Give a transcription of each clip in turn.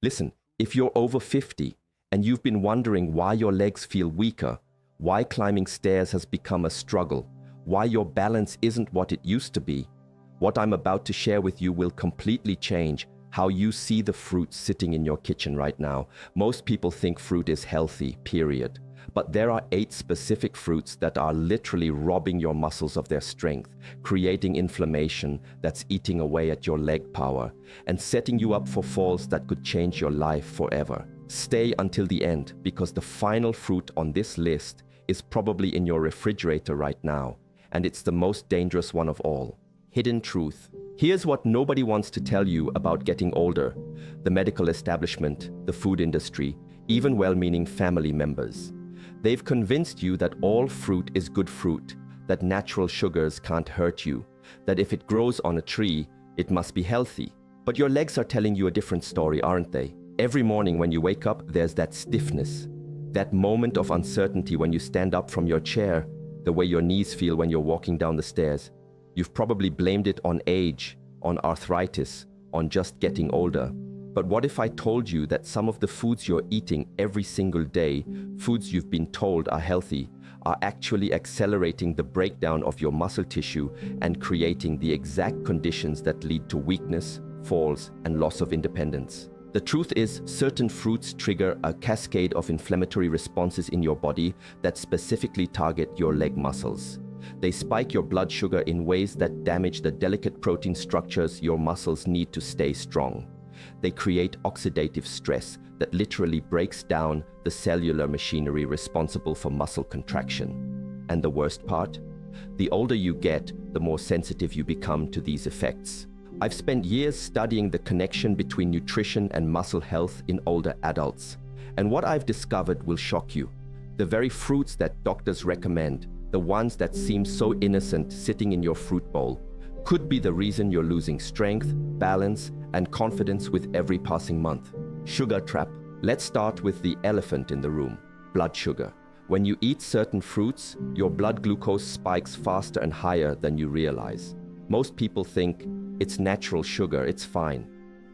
Listen, if you're over 50 and you've been wondering why your legs feel weaker, why climbing stairs has become a struggle, why your balance isn't what it used to be, what I'm about to share with you will completely change how you see the fruit sitting in your kitchen right now. Most people think fruit is healthy, period. But there are 8 specific fruits that are literally robbing your muscles of their strength, creating inflammation that's eating away at your leg power, and setting you up for falls that could change your life forever. Stay until the end, because the final fruit on this list is probably in your refrigerator right now, and it's the most dangerous one of all. Hidden truth. Here's what nobody wants to tell you about getting older: the medical establishment, the food industry, even well-meaning family members. They've convinced you that all fruit is good fruit, that natural sugars can't hurt you, that if it grows on a tree, it must be healthy. But your legs are telling you a different story, aren't they? Every morning when you wake up, there's that stiffness, that moment of uncertainty when you stand up from your chair, the way your knees feel when you're walking down the stairs. You've probably blamed it on age, on arthritis, on just getting older. But what if I told you that some of the foods you're eating every single day, foods you've been told are healthy, are actually accelerating the breakdown of your muscle tissue and creating the exact conditions that lead to weakness, falls, and loss of independence? The truth is, certain fruits trigger a cascade of inflammatory responses in your body that specifically target your leg muscles. They spike your blood sugar in ways that damage the delicate protein structures your muscles need to stay strong. They create oxidative stress that literally breaks down the cellular machinery responsible for muscle contraction. And the worst part? The older you get, the more sensitive you become to these effects. I've spent years studying the connection between nutrition and muscle health in older adults. And what I've discovered will shock you. The very fruits that doctors recommend, the ones that seem so innocent sitting in your fruit bowl, could be the reason you're losing strength, balance, and confidence with every passing month. Sugar trap. Let's start with the elephant in the room: blood sugar. When you eat certain fruits, your blood glucose spikes faster and higher than you realize. Most people think it's natural sugar, it's fine.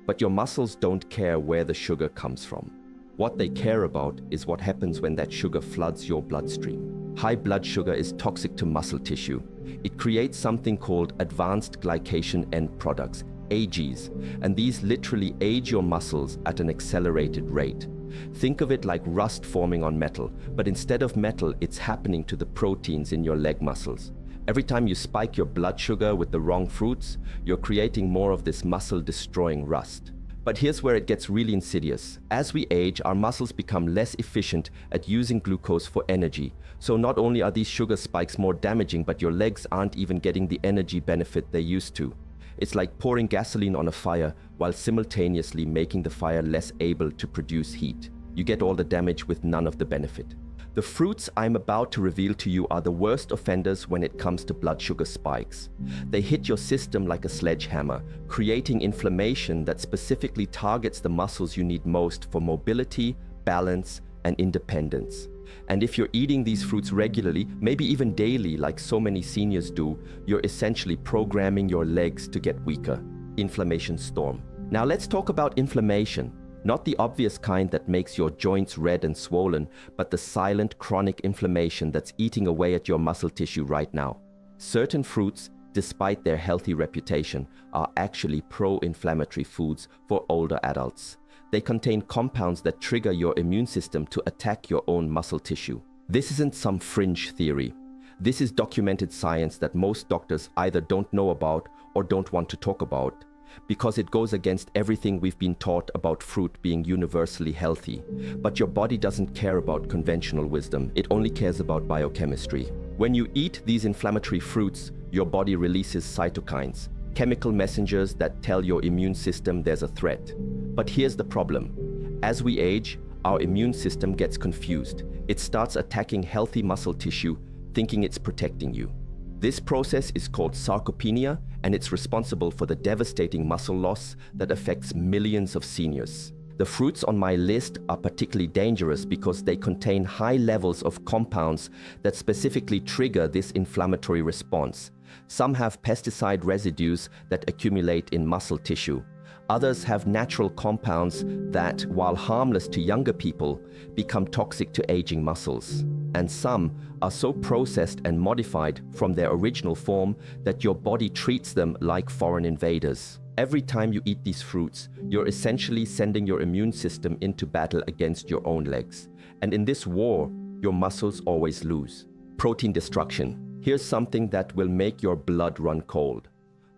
But your muscles don't care where the sugar comes from. What they care about is what happens when that sugar floods your bloodstream. High blood sugar is toxic to muscle tissue. It creates something called advanced glycation end products, AGs, and these literally age your muscles at an accelerated rate. Think of it like rust forming on metal, but instead of metal, it's happening to the proteins in your leg muscles. Every time you spike your blood sugar with the wrong fruits, you're creating more of this muscle-destroying rust. But here's where it gets really insidious. As we age, our muscles become less efficient at using glucose for energy. So not only are these sugar spikes more damaging, but your legs aren't even getting the energy benefit they used to. It's like pouring gasoline on a fire while simultaneously making the fire less able to produce heat. You get all the damage with none of the benefit. The fruits I'm about to reveal to you are the worst offenders when it comes to blood sugar spikes. They hit your system like a sledgehammer, creating inflammation that specifically targets the muscles you need most for mobility, balance, and independence. And if you're eating these fruits regularly, maybe even daily like so many seniors do, you're essentially programming your legs to get weaker. Inflammation storm. Now let's talk about inflammation. Not the obvious kind that makes your joints red and swollen, but the silent chronic inflammation that's eating away at your muscle tissue right now. Certain fruits, despite their healthy reputation, are actually pro-inflammatory foods for older adults. They contain compounds that trigger your immune system to attack your own muscle tissue. This isn't some fringe theory. This is documented science that most doctors either don't know about or don't want to talk about, because it goes against everything we've been taught about fruit being universally healthy. But your body doesn't care about conventional wisdom, it only cares about biochemistry. When you eat these inflammatory fruits, your body releases cytokines, chemical messengers that tell your immune system there's a threat. But here's the problem. As we age, our immune system gets confused. It starts attacking healthy muscle tissue, thinking it's protecting you. This process is called sarcopenia, and it's responsible for the devastating muscle loss that affects millions of seniors. The fruits on my list are particularly dangerous because they contain high levels of compounds that specifically trigger this inflammatory response. Some have pesticide residues that accumulate in muscle tissue. Others have natural compounds that, while harmless to younger people, become toxic to aging muscles. And some are so processed and modified from their original form that your body treats them like foreign invaders. Every time you eat these fruits, you're essentially sending your immune system into battle against your own legs. And in this war, your muscles always lose. Protein destruction. Here's something that will make your blood run cold.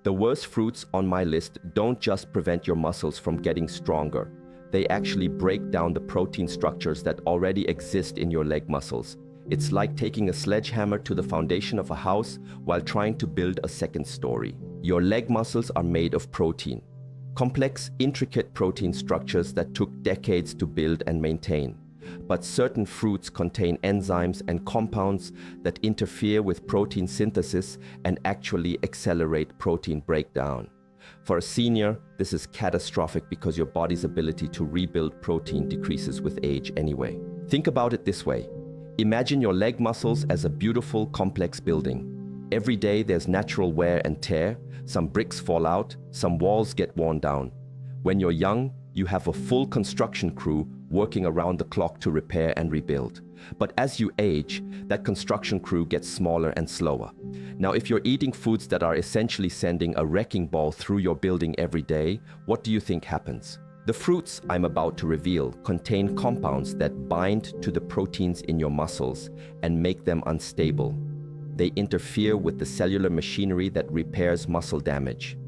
The worst fruits on my list don't just prevent your muscles from getting stronger. They actually break down the protein structures that already exist in your leg muscles. It's like taking a sledgehammer to the foundation of a house while trying to build a second story. Your leg muscles are made of protein. Complex, intricate protein structures that took decades to build and maintain. But certain fruits contain enzymes and compounds that interfere with protein synthesis and actually accelerate protein breakdown. For a senior, this is catastrophic because your body's ability to rebuild protein decreases with age anyway. Think about it this way. Imagine your leg muscles as a beautiful, complex building. Every day there's natural wear and tear, some bricks fall out, some walls get worn down. When you're young, you have a full construction crew working around the clock to repair and rebuild. But as you age, that construction crew gets smaller and slower. Now, if you're eating foods that are essentially sending a wrecking ball through your building every day, what do you think happens? The fruits I'm about to reveal contain compounds that bind to the proteins in your muscles and make them unstable. They interfere with the cellular machinery that repairs muscle damage.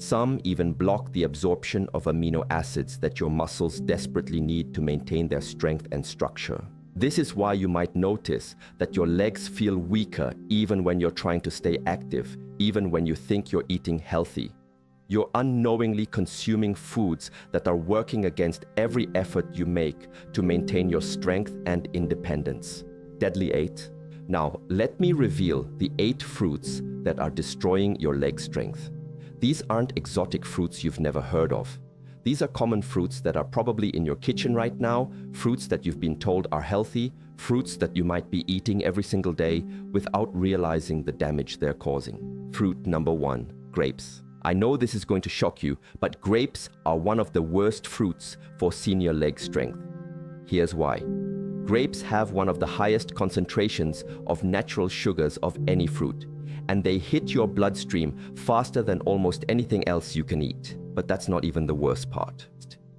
Some even block the absorption of amino acids that your muscles desperately need to maintain their strength and structure. This is why you might notice that your legs feel weaker even when you're trying to stay active, even when you think you're eating healthy. You're unknowingly consuming foods that are working against every effort you make to maintain your strength and independence. Deadly 8. Now, let me reveal the 8 fruits that are destroying your leg strength. These aren't exotic fruits you've never heard of. These are common fruits that are probably in your kitchen right now, fruits that you've been told are healthy, fruits that you might be eating every single day without realizing the damage they're causing. Fruit number 1, grapes. I know this is going to shock you, but grapes are one of the worst fruits for senior leg strength. Here's why. Grapes have one of the highest concentrations of natural sugars of any fruit, and they hit your bloodstream faster than almost anything else you can eat. But that's not even the worst part.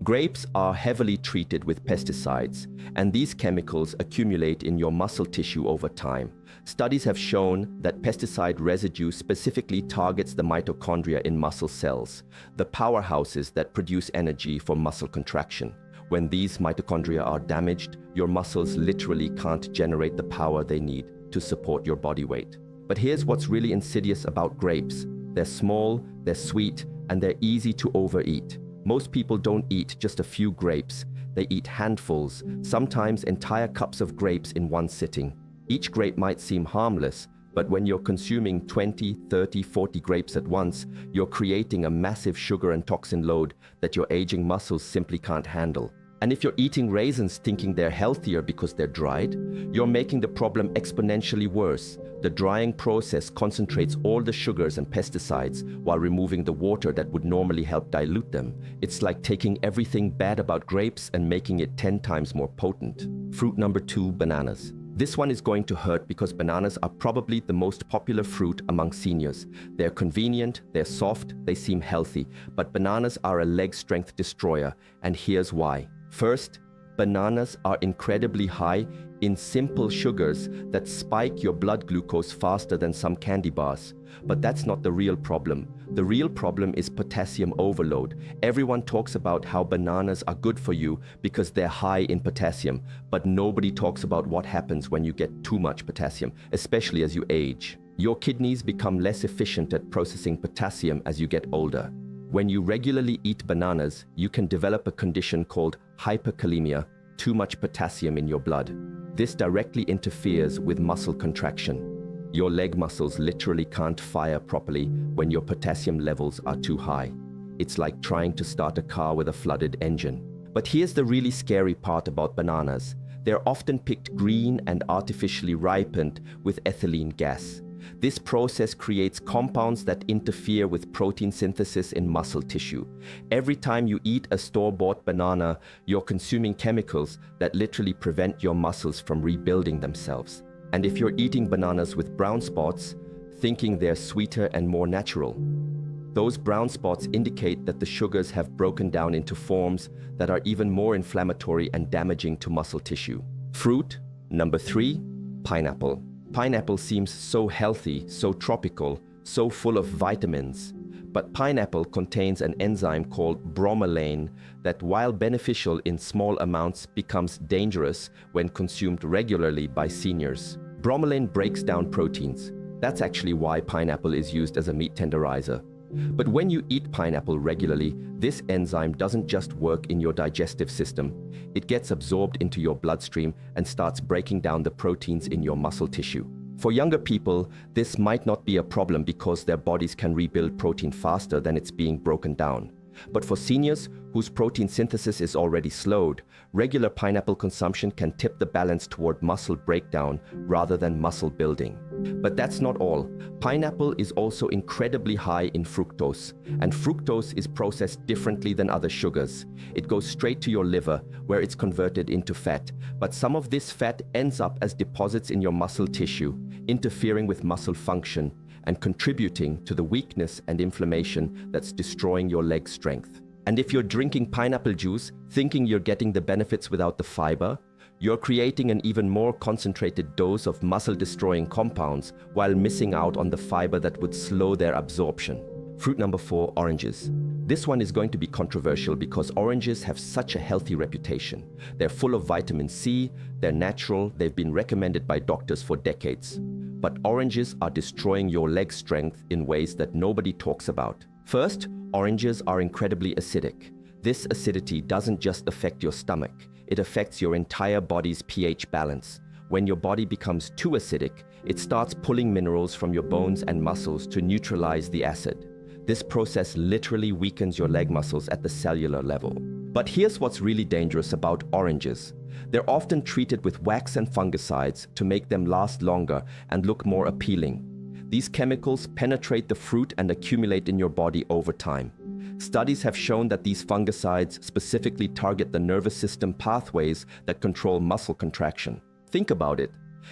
Grapes are heavily treated with pesticides, and these chemicals accumulate in your muscle tissue over time. Studies have shown that pesticide residue specifically targets the mitochondria in muscle cells, the powerhouses that produce energy for muscle contraction. When these mitochondria are damaged, your muscles literally can't generate the power they need to support your body weight. But here's what's really insidious about grapes. They're small, they're sweet, and they're easy to overeat. Most people don't eat just a few grapes. They eat handfuls, sometimes entire cups of grapes in one sitting. Each grape might seem harmless, but when you're consuming 20, 30, 40 grapes at once, you're creating a massive sugar and toxin load that your aging muscles simply can't handle. And if you're eating raisins thinking they're healthier because they're dried, you're making the problem exponentially worse. The drying process concentrates all the sugars and pesticides while removing the water that would normally help dilute them. It's like taking everything bad about grapes and making it 10 times more potent. Fruit number 2, bananas. This one is going to hurt because bananas are probably the most popular fruit among seniors. They're convenient, they're soft, they seem healthy, but bananas are a leg strength destroyer, and here's why. First, bananas are incredibly high in simple sugars that spike your blood glucose faster than some candy bars. But that's not the real problem. The real problem is potassium overload. Everyone talks about how bananas are good for you because they're high in potassium, but nobody talks about what happens when you get too much potassium, especially as you age. Your kidneys become less efficient at processing potassium as you get older. When you regularly eat bananas, you can develop a condition called hyperkalemia, too much potassium in your blood. This directly interferes with muscle contraction. Your leg muscles literally can't fire properly when your potassium levels are too high. It's like trying to start a car with a flooded engine. But here's the really scary part about bananas. They're often picked green and artificially ripened with ethylene gas. This process creates compounds that interfere with protein synthesis in muscle tissue. Every time you eat a store-bought banana, you're consuming chemicals that literally prevent your muscles from rebuilding themselves. And if you're eating bananas with brown spots, thinking they're sweeter and more natural, those brown spots indicate that the sugars have broken down into forms that are even more inflammatory and damaging to muscle tissue. Fruit number 3, pineapple. Pineapple seems so healthy, so tropical, so full of vitamins. But pineapple contains an enzyme called bromelain that, while beneficial in small amounts, becomes dangerous when consumed regularly by seniors. Bromelain breaks down proteins. That's actually why pineapple is used as a meat tenderizer. But when you eat pineapple regularly, this enzyme doesn't just work in your digestive system. It gets absorbed into your bloodstream and starts breaking down the proteins in your muscle tissue. For younger people, this might not be a problem because their bodies can rebuild protein faster than it's being broken down. But for seniors whose protein synthesis is already slowed, regular pineapple consumption can tip the balance toward muscle breakdown rather than muscle building. But that's not all. Pineapple is also incredibly high in fructose, and fructose is processed differently than other sugars. It goes straight to your liver, where it's converted into fat, but some of this fat ends up as deposits in your muscle tissue, interfering with muscle function and contributing to the weakness and inflammation that's destroying your leg strength. And if you're drinking pineapple juice, thinking you're getting the benefits without the fiber, you're creating an even more concentrated dose of muscle-destroying compounds while missing out on the fiber that would slow their absorption. Fruit number 4, oranges. This one is going to be controversial because oranges have such a healthy reputation. They're full of vitamin C, they're natural, they've been recommended by doctors for decades. But oranges are destroying your leg strength in ways that nobody talks about. First, oranges are incredibly acidic. This acidity doesn't just affect your stomach, it affects your entire body's pH balance. When your body becomes too acidic, it starts pulling minerals from your bones and muscles to neutralize the acid. This process literally weakens your leg muscles at the cellular level. But here's what's really dangerous about oranges. They're often treated with wax and fungicides to make them last longer and look more appealing. These chemicals penetrate the fruit and accumulate in your body over time. Studies have shown that these fungicides specifically target the nervous system pathways that control muscle contraction. Think about it.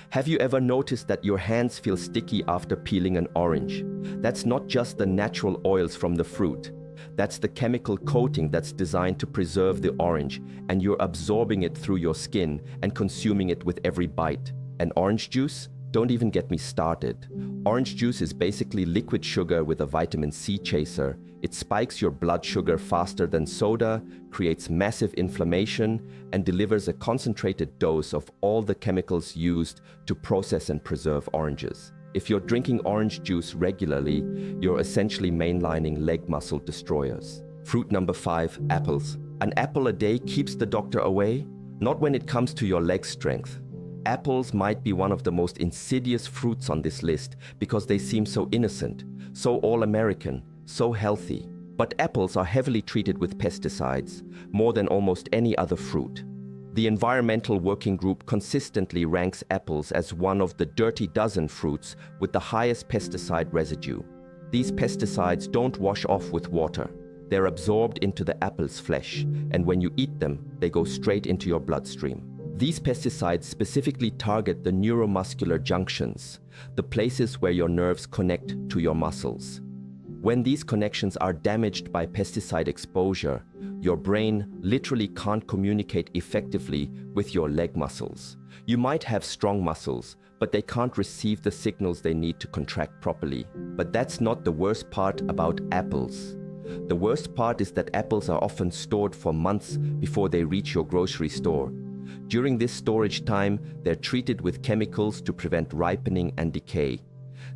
Have you ever noticed that your hands feel sticky after peeling an orange? That's not just the natural oils from the fruit. That's the chemical coating that's designed to preserve the orange, and you're absorbing it through your skin and consuming it with every bite. And orange juice? Don't even get me started. Orange juice is basically liquid sugar with a vitamin C chaser. It spikes your blood sugar faster than soda, creates massive inflammation, and delivers a concentrated dose of all the chemicals used to process and preserve oranges. If you're drinking orange juice regularly, you're essentially mainlining leg muscle destroyers. Fruit number 5, apples. An apple a day keeps the doctor away? Not when it comes to your leg strength. Apples might be one of the most insidious fruits on this list because they seem so innocent, so all-American, so healthy. But apples are heavily treated with pesticides, more than almost any other fruit. The Environmental Working Group consistently ranks apples as one of the dirty dozen fruits with the highest pesticide residue. These pesticides don't wash off with water. They're absorbed into the apple's flesh, and when you eat them, they go straight into your bloodstream. These pesticides specifically target the neuromuscular junctions, the places where your nerves connect to your muscles. When these connections are damaged by pesticide exposure, your brain literally can't communicate effectively with your leg muscles. You might have strong muscles, but they can't receive the signals they need to contract properly. But that's not the worst part about apples. The worst part is that apples are often stored for months before they reach your grocery store. During this storage time, they're treated with chemicals to prevent ripening and decay.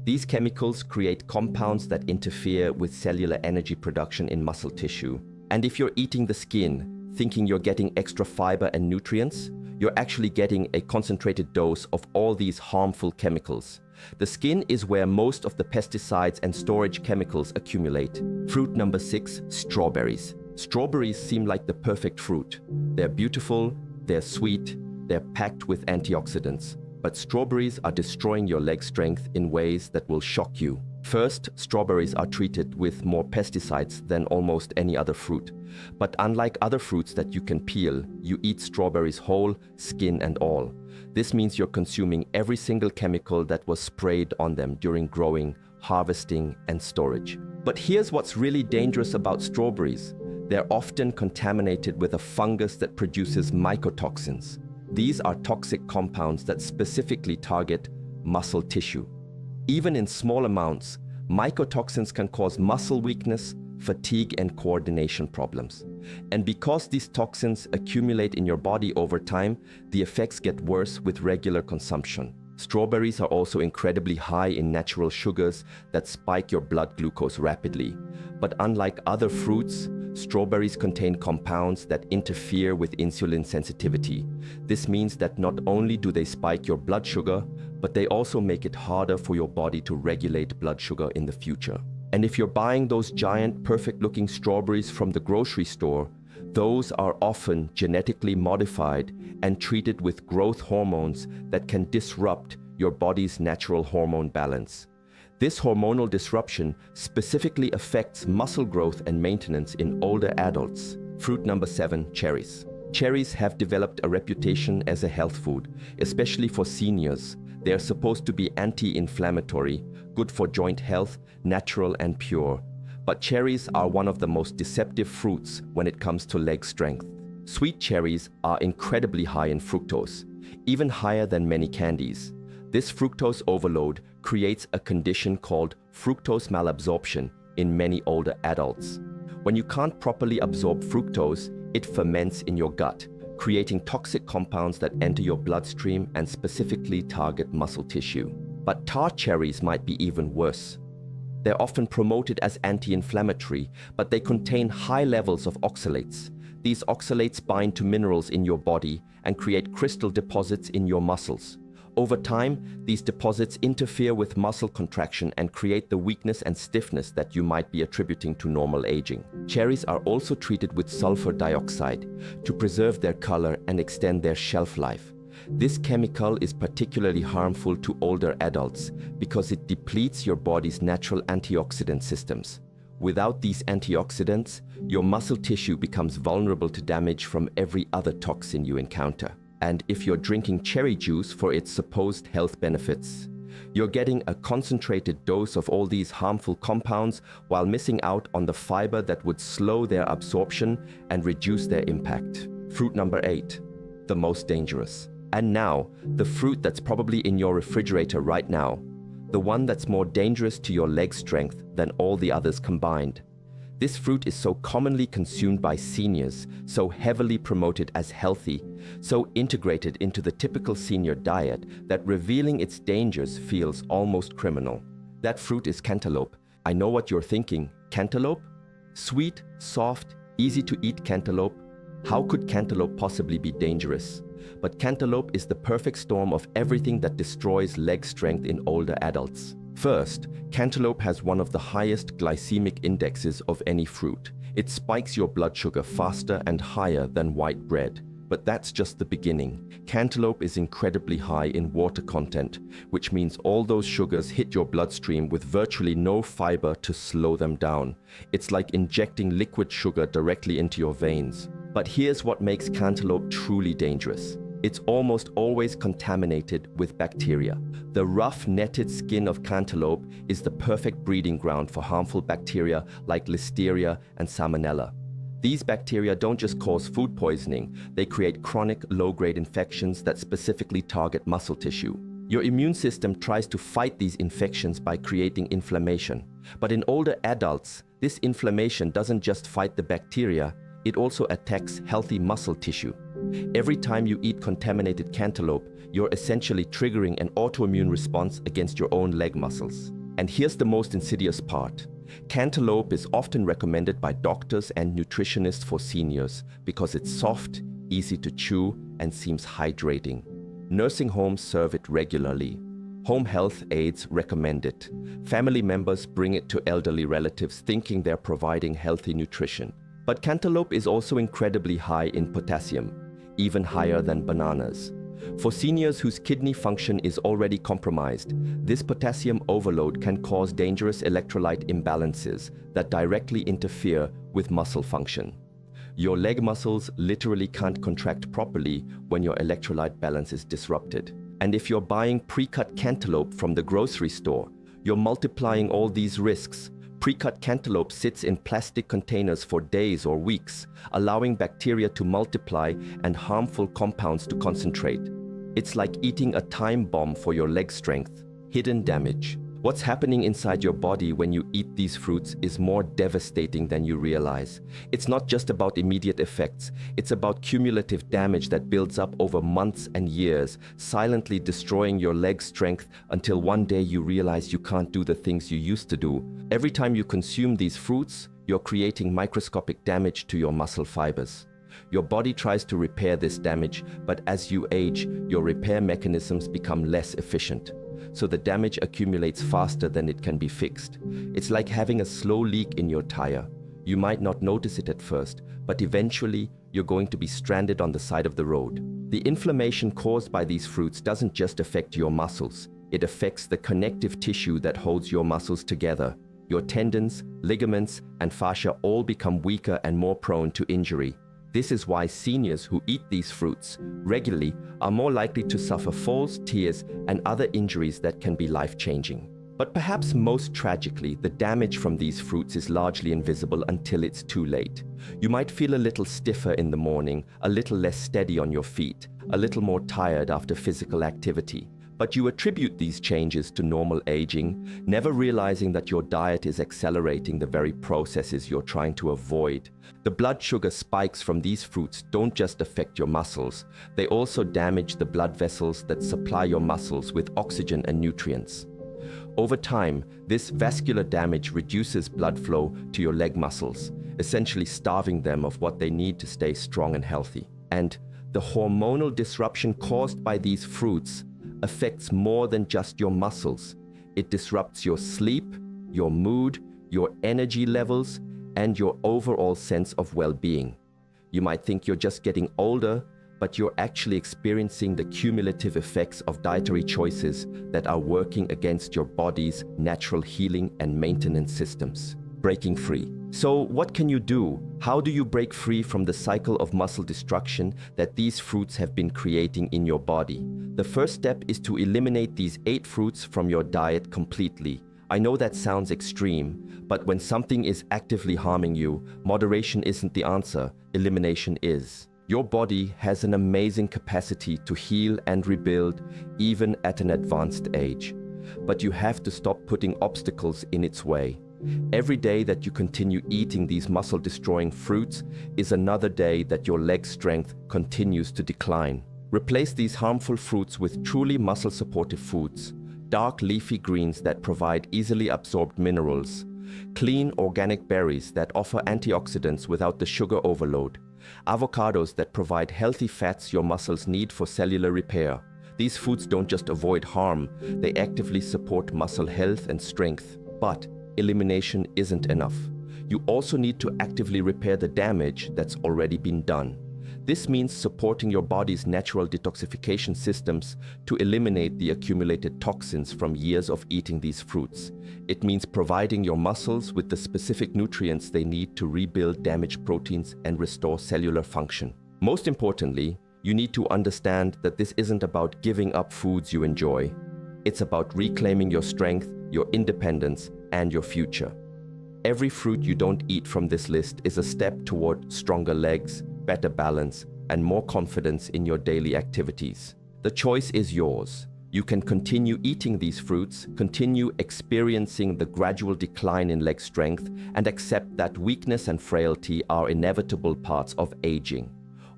These chemicals create compounds that interfere with cellular energy production in muscle tissue. And if you're eating the skin, thinking you're getting extra fiber and nutrients, you're actually getting a concentrated dose of all these harmful chemicals. The skin is where most of the pesticides and storage chemicals accumulate. Fruit number 6, strawberries. Strawberries seem like the perfect fruit. They're beautiful, they're sweet, they're packed with antioxidants. but strawberries are destroying your leg strength in ways that will shock you. First, strawberries are treated with more pesticides than almost any other fruit. But unlike other fruits that you can peel, you eat strawberries whole, skin and all. This means you're consuming every single chemical that was sprayed on them during growing, harvesting, and storage. But here's what's really dangerous about strawberries. They're often contaminated with a fungus that produces mycotoxins. These are toxic compounds that specifically target muscle tissue. Even in small amounts, mycotoxins can cause muscle weakness, fatigue, and coordination problems. And because these toxins accumulate in your body over time, the effects get worse with regular consumption. Strawberries are also incredibly high in natural sugars that spike your blood glucose rapidly. But unlike other fruits, strawberries contain compounds that interfere with insulin sensitivity. This means that not only do they spike your blood sugar, but they also make it harder for your body to regulate blood sugar in the future. And if you're buying those giant, perfect-looking strawberries from the grocery store, those are often genetically modified and treated with growth hormones that can disrupt your body's natural hormone balance. This hormonal disruption specifically affects muscle growth and maintenance in older adults. Fruit number 7, cherries. Cherries have developed a reputation as a health food, especially for seniors. They are supposed to be anti-inflammatory, good for joint health, natural and pure. But cherries are one of the most deceptive fruits when it comes to leg strength. Sweet cherries are incredibly high in fructose, even higher than many candies. This fructose overload creates a condition called fructose malabsorption in many older adults. When you can't properly absorb fructose, it ferments in your gut, creating toxic compounds that enter your bloodstream and specifically target muscle tissue. But tart cherries might be even worse. They're often promoted as anti-inflammatory, but they contain high levels of oxalates. These oxalates bind to minerals in your body and create crystal deposits in your muscles. Over time, these deposits interfere with muscle contraction and create the weakness and stiffness that you might be attributing to normal aging. Cherries are also treated with sulfur dioxide to preserve their color and extend their shelf life. This chemical is particularly harmful to older adults because it depletes your body's natural antioxidant systems. Without these antioxidants, your muscle tissue becomes vulnerable to damage from every other toxin you encounter. And if you're drinking cherry juice for its supposed health benefits, you're getting a concentrated dose of all these harmful compounds while missing out on the fiber that would slow their absorption and reduce their impact. Fruit number 8, the most dangerous. And now, the fruit that's probably in your refrigerator right now, the one that's more dangerous to your leg strength than all the others combined. This fruit is so commonly consumed by seniors, so heavily promoted as healthy, so integrated into the typical senior diet that revealing its dangers feels almost criminal. That fruit is cantaloupe. I know what you're thinking. Cantaloupe? Sweet, soft, easy to eat cantaloupe? How could cantaloupe possibly be dangerous? But cantaloupe is the perfect storm of everything that destroys leg strength in older adults. First, cantaloupe has one of the highest glycemic indexes of any fruit. It spikes your blood sugar faster and higher than white bread. But that's just the beginning. Cantaloupe is incredibly high in water content, which means all those sugars hit your bloodstream with virtually no fiber to slow them down. It's like injecting liquid sugar directly into your veins. But here's what makes cantaloupe truly dangerous. It's almost always contaminated with bacteria. The rough, netted skin of cantaloupe is the perfect breeding ground for harmful bacteria like Listeria and Salmonella. These bacteria don't just cause food poisoning, they create chronic, low-grade infections that specifically target muscle tissue. Your immune system tries to fight these infections by creating inflammation. But in older adults, this inflammation doesn't just fight the bacteria, it also attacks healthy muscle tissue. Every time you eat contaminated cantaloupe, you're essentially triggering an autoimmune response against your own leg muscles. And here's the most insidious part. Cantaloupe is often recommended by doctors and nutritionists for seniors because it's soft, easy to chew, and seems hydrating. Nursing homes serve it regularly. Home health aides recommend it. Family members bring it to elderly relatives thinking they're providing healthy nutrition. But cantaloupe is also incredibly high in potassium, even higher than bananas. For seniors whose kidney function is already compromised, this potassium overload can cause dangerous electrolyte imbalances that directly interfere with muscle function. Your leg muscles literally can't contract properly when your electrolyte balance is disrupted. And if you're buying pre-cut cantaloupe from the grocery store, you're multiplying all these risks. Pre-cut cantaloupe sits in plastic containers for days or weeks, allowing bacteria to multiply and harmful compounds to concentrate. It's like eating a time bomb for your leg strength. Hidden damage. What's happening inside your body when you eat these fruits is more devastating than you realize. It's not just about immediate effects, it's about cumulative damage that builds up over months and years, silently destroying your leg strength until one day you realize you can't do the things you used to do. Every time you consume these fruits, you're creating microscopic damage to your muscle fibers. Your body tries to repair this damage, but as you age, your repair mechanisms become less efficient. So the damage accumulates faster than it can be fixed. It's like having a slow leak in your tire. You might not notice it at first, but eventually you're going to be stranded on the side of the road. The inflammation caused by these fruits doesn't just affect your muscles. It affects the connective tissue that holds your muscles together. Your tendons, ligaments, and fascia all become weaker and more prone to injury. This is why seniors who eat these fruits regularly are more likely to suffer falls, tears, and other injuries that can be life-changing. But perhaps most tragically, the damage from these fruits is largely invisible until it's too late. You might feel a little stiffer in the morning, a little less steady on your feet, a little more tired after physical activity. But you attribute these changes to normal aging, never realizing that your diet is accelerating the very processes you're trying to avoid. The blood sugar spikes from these fruits don't just affect your muscles, they also damage the blood vessels that supply your muscles with oxygen and nutrients. Over time, this vascular damage reduces blood flow to your leg muscles, essentially starving them of what they need to stay strong and healthy. And the hormonal disruption caused by these fruits affects more than just your muscles. It disrupts your sleep, your mood, your energy levels, and your overall sense of well-being. You might think you're just getting older, but you're actually experiencing the cumulative effects of dietary choices that are working against your body's natural healing and maintenance systems. Breaking free. So what can you do? How do you break free from the cycle of muscle destruction that these fruits have been creating in your body? The first step is to eliminate these 8 fruits from your diet completely. I know that sounds extreme, but when something is actively harming you, moderation isn't the answer, elimination is. Your body has an amazing capacity to heal and rebuild even at an advanced age. But you have to stop putting obstacles in its way. Every day that you continue eating these muscle-destroying fruits is another day that your leg strength continues to decline. Replace these harmful fruits with truly muscle-supportive foods, dark leafy greens that provide easily absorbed minerals, clean organic berries that offer antioxidants without the sugar overload, avocados that provide healthy fats your muscles need for cellular repair. These foods don't just avoid harm, they actively support muscle health and strength. But elimination isn't enough. You also need to actively repair the damage that's already been done. This means supporting your body's natural detoxification systems to eliminate the accumulated toxins from years of eating these fruits. It means providing your muscles with the specific nutrients they need to rebuild damaged proteins and restore cellular function. Most importantly, you need to understand that this isn't about giving up foods you enjoy. It's about reclaiming your strength, your independence, and your future. Every fruit you don't eat from this list is a step toward stronger legs, better balance, and more confidence in your daily activities. The choice is yours. You can continue eating these fruits, continue experiencing the gradual decline in leg strength, and accept that weakness and frailty are inevitable parts of aging.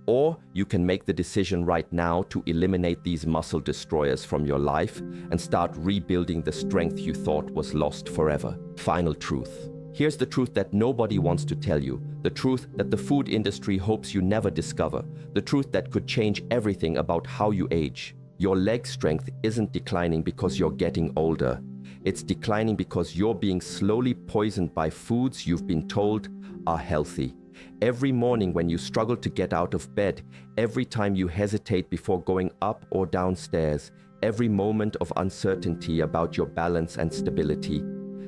Or you can make the decision right now to eliminate these muscle destroyers from your life and start rebuilding the strength you thought was lost forever. Final truth. Here's the truth that nobody wants to tell you, the truth that the food industry hopes you never discover, the truth that could change everything about how you age. Your leg strength isn't declining because you're getting older. It's declining because you're being slowly poisoned by foods you've been told are healthy. Every morning when you struggle to get out of bed, every time you hesitate before going up or downstairs, every moment of uncertainty about your balance and stability.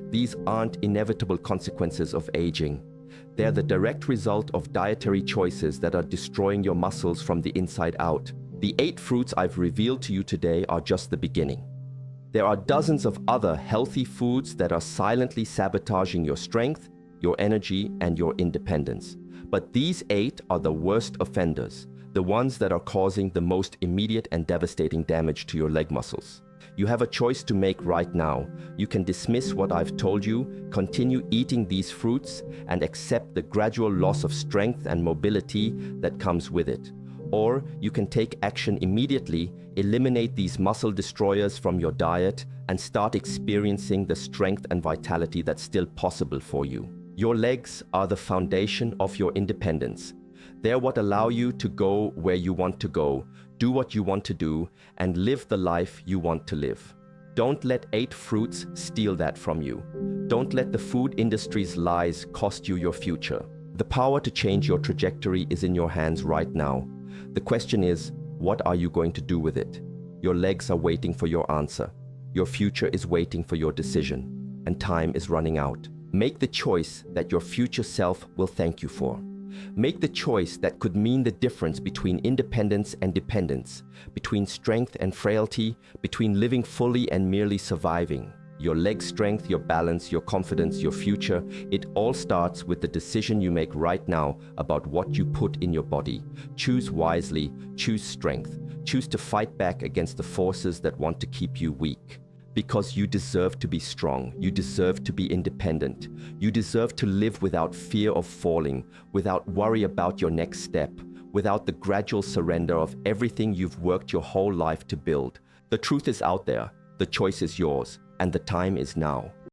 These aren't inevitable consequences of aging. They're the direct result of dietary choices that are destroying your muscles from the inside out. The 8 fruits I've revealed to you today are just the beginning. There are dozens of other healthy foods that are silently sabotaging your strength, your energy, and your independence. But these 8 are the worst offenders, the ones that are causing the most immediate and devastating damage to your leg muscles. You have a choice to make right now. You can dismiss what I've told you, continue eating these fruits, and accept the gradual loss of strength and mobility that comes with it. Or you can take action immediately, eliminate these muscle destroyers from your diet, and start experiencing the strength and vitality that's still possible for you. Your legs are the foundation of your independence. They're what allow you to go where you want to go, do what you want to do, and live the life you want to live. Don't let 8 fruits steal that from you. Don't let the food industry's lies cost you your future. The power to change your trajectory is in your hands right now. The question is, what are you going to do with it? Your legs are waiting for your answer. Your future is waiting for your decision, and time is running out. Make the choice that your future self will thank you for. Make the choice that could mean the difference between independence and dependence, between strength and frailty, between living fully and merely surviving. Your leg strength, your balance, your confidence, your future, it all starts with the decision you make right now about what you put in your body. Choose wisely, choose strength, choose to fight back against the forces that want to keep you weak. Because you deserve to be strong, you deserve to be independent, you deserve to live without fear of falling, without worry about your next step, without the gradual surrender of everything you've worked your whole life to build. The truth is out there, the choice is yours, and the time is now.